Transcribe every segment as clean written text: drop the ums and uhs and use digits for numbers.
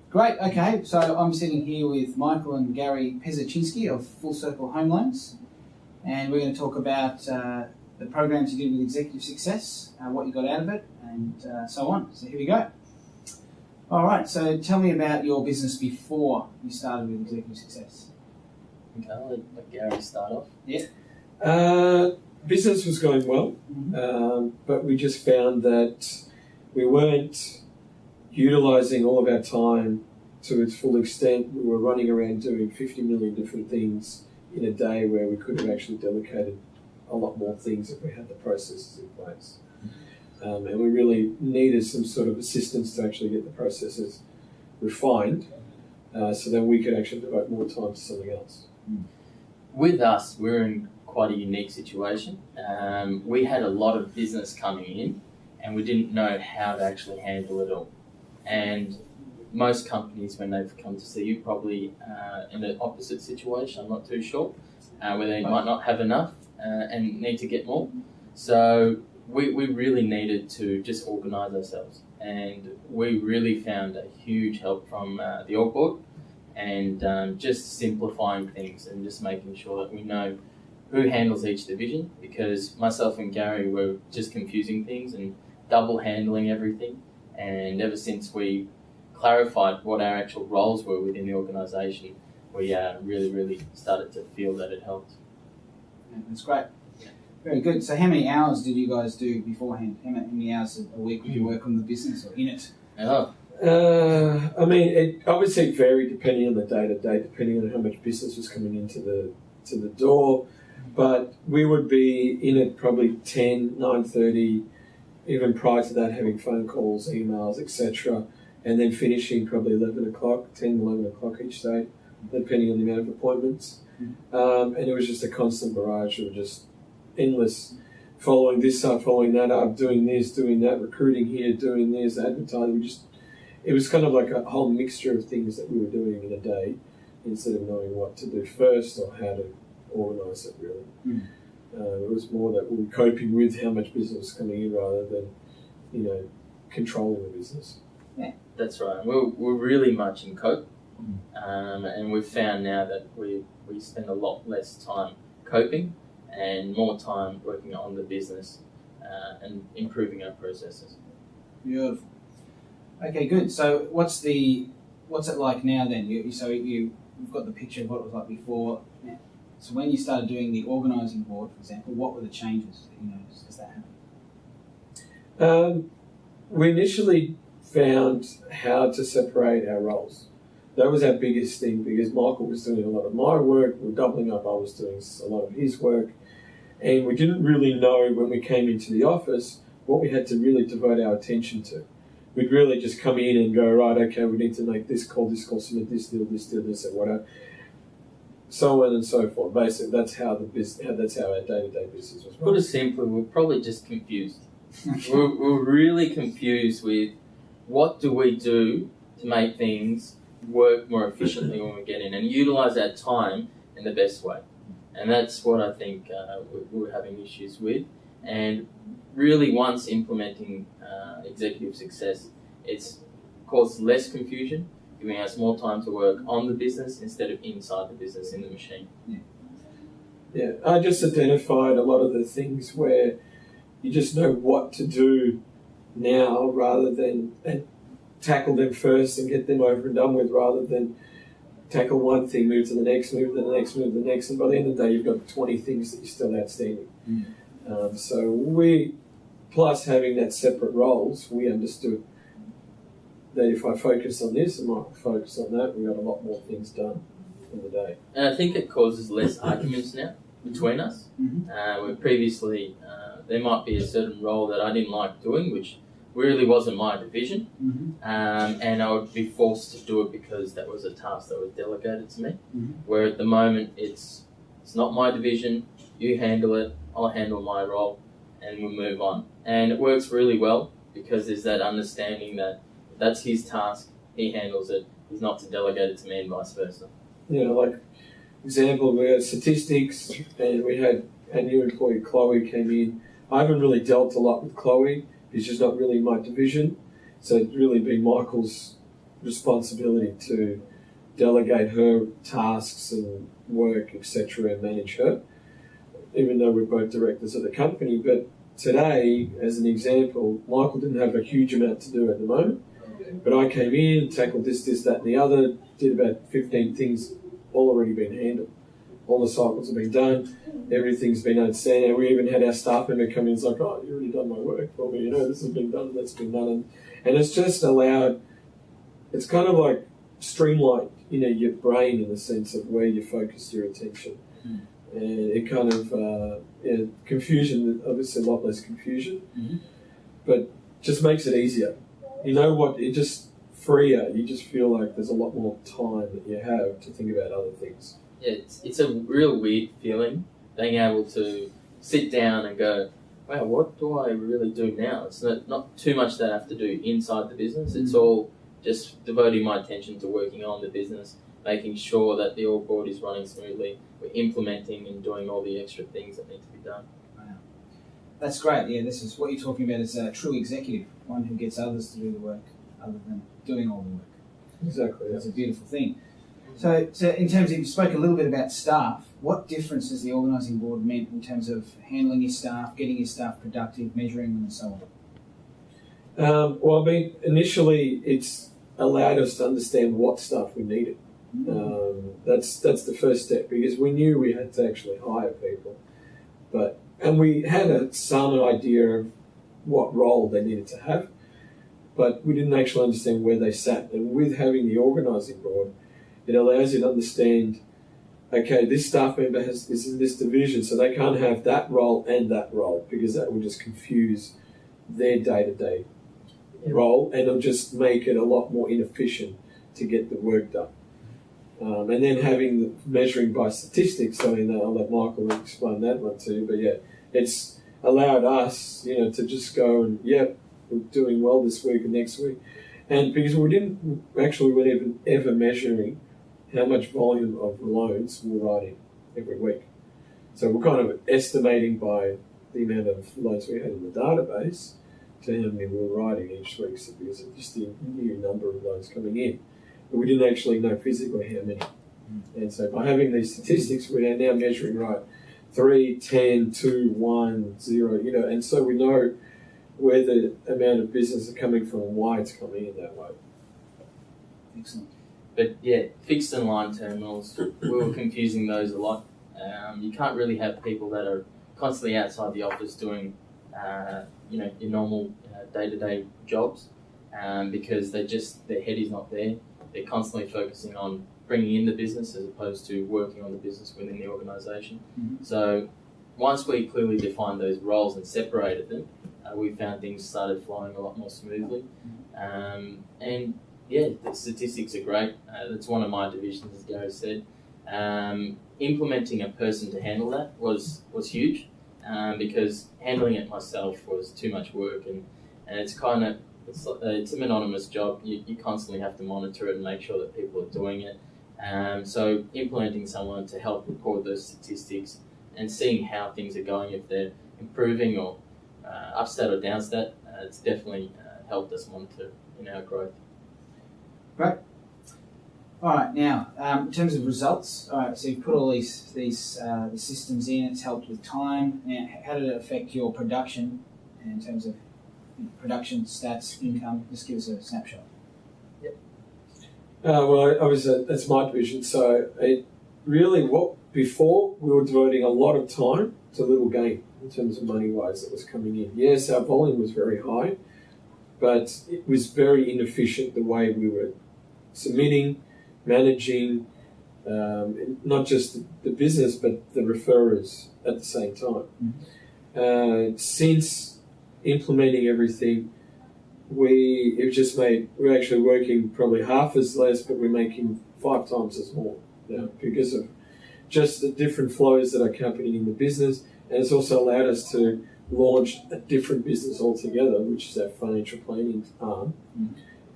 Great, okay, so I'm sitting here with Michael and Gary Pezaczynski of Full Circle Home Loans, and we're going to talk about the programs you did with Executive Success, what you got out of it, and so on. So here we go. All right, so tell me about your business before you started with Executive Success. Okay, I'll let Gary start off. Yeah. Business was going well, but we just found that we weren't utilising all of our time to its full extent. We were running around doing 50 million different things in a day where we could have actually delegated a lot more things if we had the processes in place. And we really needed some sort of assistance to actually get the processes refined so that we could actually devote more time to something else. With us, we're in quite a unique situation. We had a lot of business coming in and we didn't know how to actually handle it all. And most companies, when they've come to see you, probably in an opposite situation, I'm not too sure, where they might not have enough and need to get more. So we really needed to just organise ourselves. And we really found a huge help from the org board and just simplifying things and just making sure that we know who handles each division, because myself and Gary were just confusing things and double handling everything. And ever since we clarified what our actual roles were within the organisation, we really started to feel that it helped. Yeah, that's great. Very good. So how many hours did you guys do beforehand? How many hours a week would you work on the business or in it? It obviously varied depending on the day-to-day, depending on how much business was coming into the door. But we would be in it probably 10, 9:30, even prior to that having phone calls, emails, etc. And then finishing probably 11 o'clock, 10, 11 o'clock each day, depending on the amount of appointments. And it was just a constant barrage of just endless following this up, following that up, doing this, doing that, recruiting here, doing this, advertising. It was kind of like a whole mixture of things that we were doing in a day instead of knowing what to do first or how to organise it, really. It was more that we were coping with how much business was coming in rather than, controlling the business. Yeah, that's right. We're really much in cope, and we've found now that we spend a lot less time coping and more time working on the business and improving our processes. Beautiful. Okay, good. So what's it like now then? You've got the picture of what it was like before. So when you started doing the organising board, for example, what were the changes that you noticed as that happened? We initially found how to separate our roles. That was our biggest thing because Michael was doing a lot of my work, we were doubling up, I was doing a lot of his work, and we didn't really know when we came into the office what we had to really devote our attention to. We'd really just come in and go, right, okay, we need to make this call, submit this deal, and whatever. So on and so forth. Basically, that's how our day-to-day business was. Put it simply, we're probably just confused. we're really confused with what do we do to make things work more efficiently when we get in and utilise our time in the best way. And that's what I think we're having issues with. And really, once implementing Executive Success, it's caused less confusion, giving us more time to work on the business instead of inside the business in the machine. Yeah, I just identified a lot of the things where you just know what to do now rather than and tackle them first and get them over and done with rather than tackle one thing, move to the next, move to the next, move to the next, and by the end of the day you've got 20 things that you're still outstanding. So we, plus having that separate roles, we understood that if I focus on this and Michael focus on that, we got a lot more things done in the day. And I think it causes less arguments now between us. Where previously there might be a certain role that I didn't like doing, which really wasn't my division, and I would be forced to do it because that was a task that was delegated to me. Where at the moment it's not my division, you handle it, I'll handle my role, and we'll move on. And it works really well because there's that understanding that that's his task, he handles it, he's not to delegate it to me and vice versa. Like example, we had statistics and we had a new employee, Chloe, came in. I haven't really dealt a lot with Chloe. It's just not really my division. So it's really been Michael's responsibility to delegate her tasks and work, etc., and manage her, even though we're both directors of the company. But today, as an example, Michael didn't have a huge amount to do at the moment, but I came in, tackled this, that, and the other, did about 15 things, all already been handled. All the cycles have been done, everything's been outstanding. We even had our staff member come in and like, oh, you already done my work for me, this has been done, that's been done. And it's just allowed, it's kind of like streamlined, your brain in the sense of where you focus your attention. And it kind of, confusion, obviously a lot less confusion, but just makes it easier. You know what, it just freer, you just feel like there's a lot more time that you have to think about other things. Yeah, it's a real weird feeling, being able to sit down and go, wow, what do I really do now? It's not too much that I have to do inside the business. It's all just devoting my attention to working on the business, making sure that the org board is running smoothly, we're implementing and doing all the extra things that need to be done. Wow. That's great. Yeah, this is what you're talking about is a true executive, one who gets others to do the work other than doing all the work. Exactly. That's a beautiful thing. So in terms of, you spoke a little bit about staff, what difference has the organising board meant in terms of handling your staff, getting your staff productive, measuring them and so on? Well, initially it's allowed us to understand what staff we needed. That's the first step, because we knew we had to actually hire people, and we had some idea of what role they needed to have, but we didn't actually understand where they sat. And with having the organising board, it allows you to understand, okay, this staff member is in this division, so they can't have that role and that role, because that will just confuse their day-to-day role, and it'll just make it a lot more inefficient to get the work done. And then having the measuring by statistics, I'll let Michael explain that one too, but yeah, it's allowed us, to just go and, we're doing well this week and next week. And because we weren't ever measuring how much volume of loans we're writing every week. So we're kind of estimating by the amount of loans we had in the database to how many we were writing each week, so because of just the new number of loans coming in. But we didn't actually know physically how many. And so by having these statistics, we are now measuring, 3, 10, 2, 1, 0, and so we know where the amount of business is coming from and why it's coming in that way. Excellent. But yeah, fixed and line terminals, we were confusing those a lot. You can't really have people that are constantly outside the office doing, your normal day-to-day jobs, because their head is not there. They're constantly focusing on bringing in the business as opposed to working on the business within the organisation. So once we clearly defined those roles and separated them, we found things started flowing a lot more smoothly. And yeah, the statistics are great. That's one of my divisions, as Gary said. Implementing a person to handle that was huge, because handling it myself was too much work, and it's kind of it's a monotonous job. You constantly have to monitor it and make sure that people are doing it. So implementing someone to help record those statistics and seeing how things are going, if they're improving or upstat or downstat, it's definitely helped us monitor in our growth. Great. All right, now, in terms of results, all right, so you've put all these the systems in, it's helped with time. Now, how did it affect your production in terms of production, stats, income? Just give us a snapshot. Well, obviously, that's my division. So it really, before we were devoting a lot of time to little gain in terms of money-wise that was coming in. Yes, our volume was very high, but it was very inefficient the way we were submitting, managing, not just the business, but the referrers at the same time. Since implementing everything, we're actually working probably half as less, but we're making 5 times as more now because of just the different flows that are happening in the business. And it's also allowed us to launch a different business altogether, which is our financial planning arm,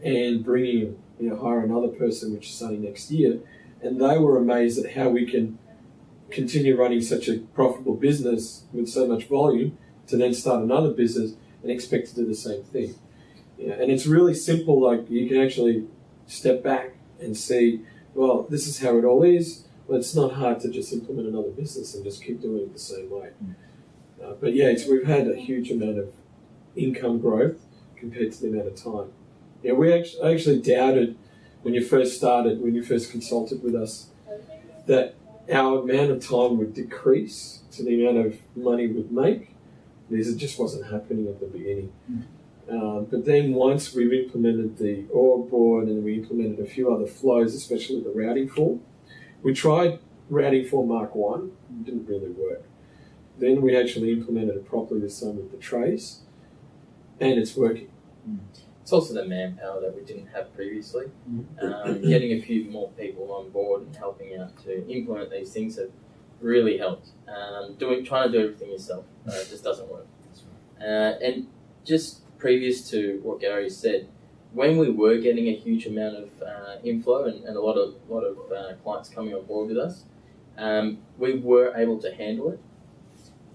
and bringing hire another person, which is starting next year. And they were amazed at how we can continue running such a profitable business with so much volume to then start another business and expect to do the same thing. And it's really simple. Like, you can actually step back and see, well, this is how it all is. Well, it's not hard to just implement another business and just keep doing it the same way. But yeah, we've had a huge amount of income growth compared to the amount of time. Yeah, I actually doubted when you first consulted with us, that our amount of time would decrease to the amount of money we'd make. This just wasn't happening at the beginning. But then once we've implemented the org board and we implemented a few other flows, especially the routing form, we tried routing form Mark 1, it didn't really work. Then we actually implemented it properly with some of the trays, and it's working. It's also the manpower that we didn't have previously. Getting a few more people on board and helping out to implement these things have really helped. Trying to do everything yourself just doesn't work. And just previous to what Gary said, when we were getting a huge amount of inflow and a lot of clients coming on board with us, we were able to handle it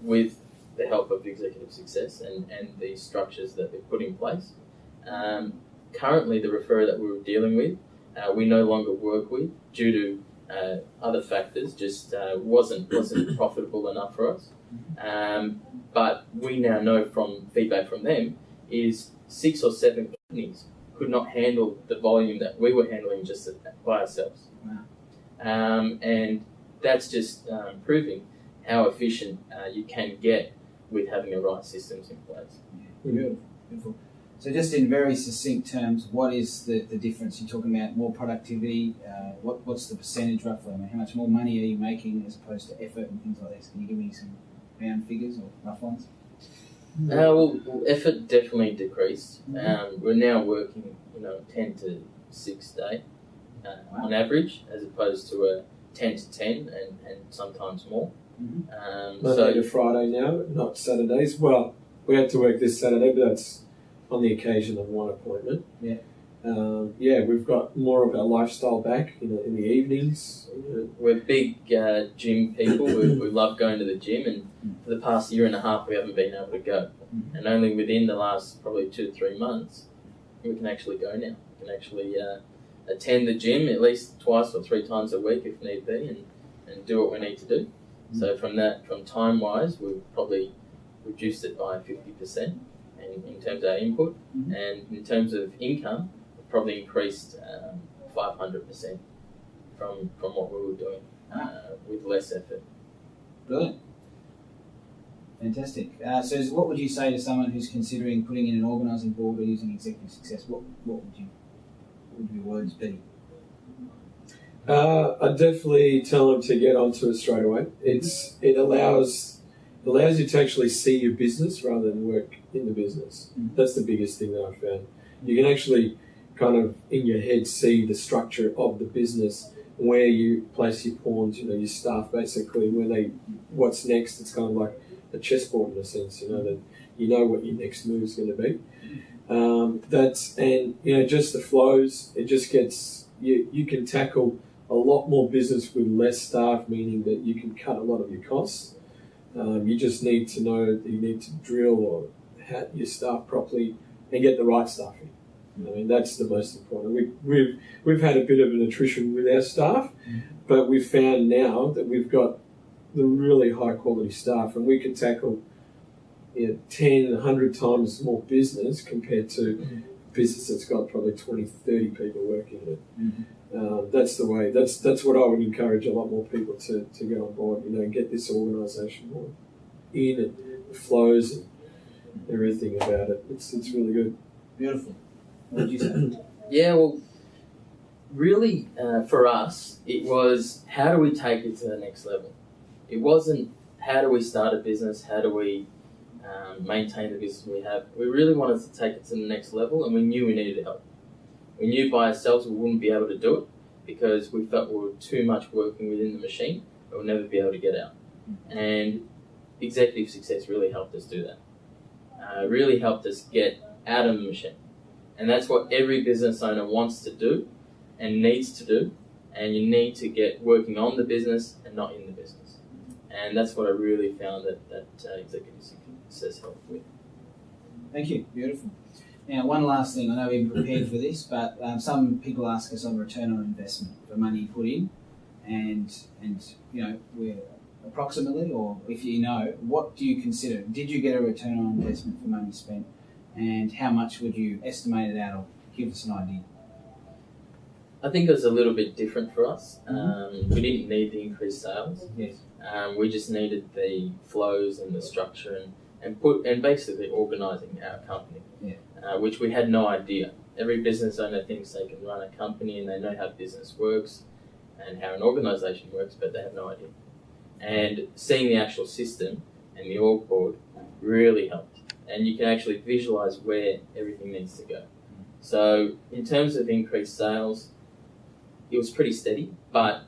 with the help of executive success and the structures that they've put in place. Currently, the referrer that we were dealing with, we no longer work with due to other factors. Just wasn't profitable enough for us. But we now know from feedback from them is 6 or 7 companies could not handle the volume that we were handling just by ourselves. Wow. And that's just proving how efficient you can get with having the right systems in place. Yeah. Beautiful. So just in very succinct terms, what is the difference? You're talking about more productivity. What's the percentage roughly? I mean, how much more money are you making as opposed to effort and things like this? Can you give me some round figures or rough ones? Well, effort definitely decreased. We're now working, 10 to 6 day on average, as opposed to a 10 to 10 and sometimes more. Monday to Friday now, not Saturdays. Well, we had to work this Saturday, but that's on the occasion of one appointment. We've got more of our lifestyle back in the evenings. We're big gym people. We love going to the gym, and for the past year and a half we haven't been able to go. And only within the last probably 2 to 3 months we can actually go now. We can actually attend the gym at least 2 or 3 times a week if need be, and do what we need to do. So from time wise, we've probably reduced it by 50% in terms of our input, and in terms of income, we've probably increased 500% from what we were doing with less effort. Brilliant. Fantastic. So what would you say to someone who's considering putting in an organising board or using executive success? What would your words be? I'd definitely tell them to get onto it straight away. It allows you to actually see your business rather than work in the business. That's the biggest thing that I found. You can actually kind of in your head see the structure of the business, where you place your pawns, your staff basically, what's next. It's kind of like a chessboard in a sense, that you know what your next move is going to be. Just the flows. It just gets you can tackle a lot more business with less staff, meaning that you can cut a lot of your costs. You just need to know that you need to drill or hat your staff properly and get the right staff in. I mean, that's the most important. We've had a bit of an attrition with our staff, but we've found now that we've got the really high quality staff, and we can tackle 10, 100 times more business compared to business that's got probably 20, 30 people working in it. That's the way. That's what I would encourage a lot more people to get on board. And get this organisation more in, and the flows and everything about it. It's really good. Beautiful. What did you say? Yeah, well, really, for us, it was how do we take it to the next level. It wasn't how do we start a business, how do we maintain the business we have. We really wanted to take it to the next level, and we knew we needed help. We knew by ourselves we wouldn't be able to do it because we felt we were too much working within the machine, but we'll never be able to get out. And executive success really helped us do that. Really helped us get out of the machine. And that's what every business owner wants to do and needs to do. And you need to get working on the business and not in the business. And that's what I really found that executive success helped with. Thank you. Beautiful. Now, one last thing. I know we've prepared for this, but some people ask us on return on investment for money put in, and we're approximately, or if you know, what do you consider? Did you get a return on investment for money spent, and how much would you estimate it out of? Give us an idea. I think it was a little bit different for us. We didn't need the increased sales. Yes. We just needed the flows and the structure and basically organising our company, which we had no idea. Every business owner thinks they can run a company and they know how business works and how an organisation works, but they have no idea. And seeing the actual system and the org board really helped. And you can actually visualise where everything needs to go. So in terms of increased sales, it was pretty steady, but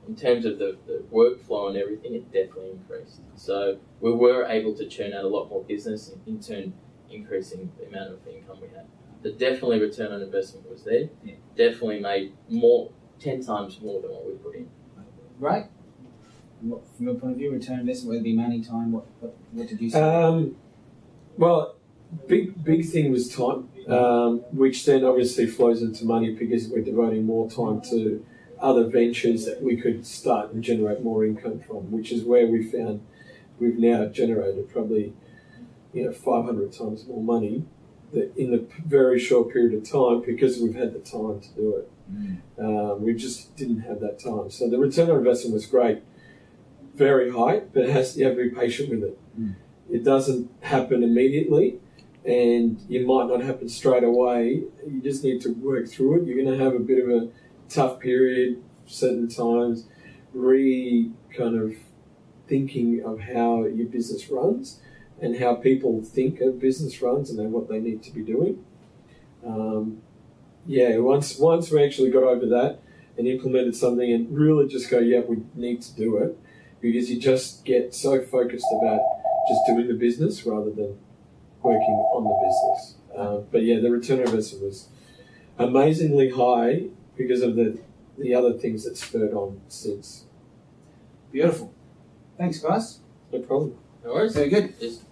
in terms of the workflow and everything, it definitely increased. So we were able to churn out a lot more business, and in turn increasing the amount of income we had. But definitely return on investment was there. Yeah. Definitely made 10 times more than what we put in. Right. What, from your point of view, return on investment, whether it be money, time, what did you say? Well, big thing was time, which then obviously flows into money because we're devoting more time to other ventures that we could start and generate more income from, which is where we found we've now generated probably 500 times more money in a very short period of time because we've had the time to do it. We just didn't have that time. So the return on investment was great, very high, but you have to be patient with it. It doesn't happen immediately, and it might not happen straight away. You just need to work through it. You're going to have a bit of a tough period, certain times, kind of thinking of how your business runs and how people think a business runs and then what they need to be doing. Once we actually got over that and implemented something and really just go, we need to do it, because you just get so focused about just doing the business rather than working on the business. The return on investment was amazingly high because of the other things that spurred on since. Beautiful. Thanks, guys. No problem. No worries. Very good. Just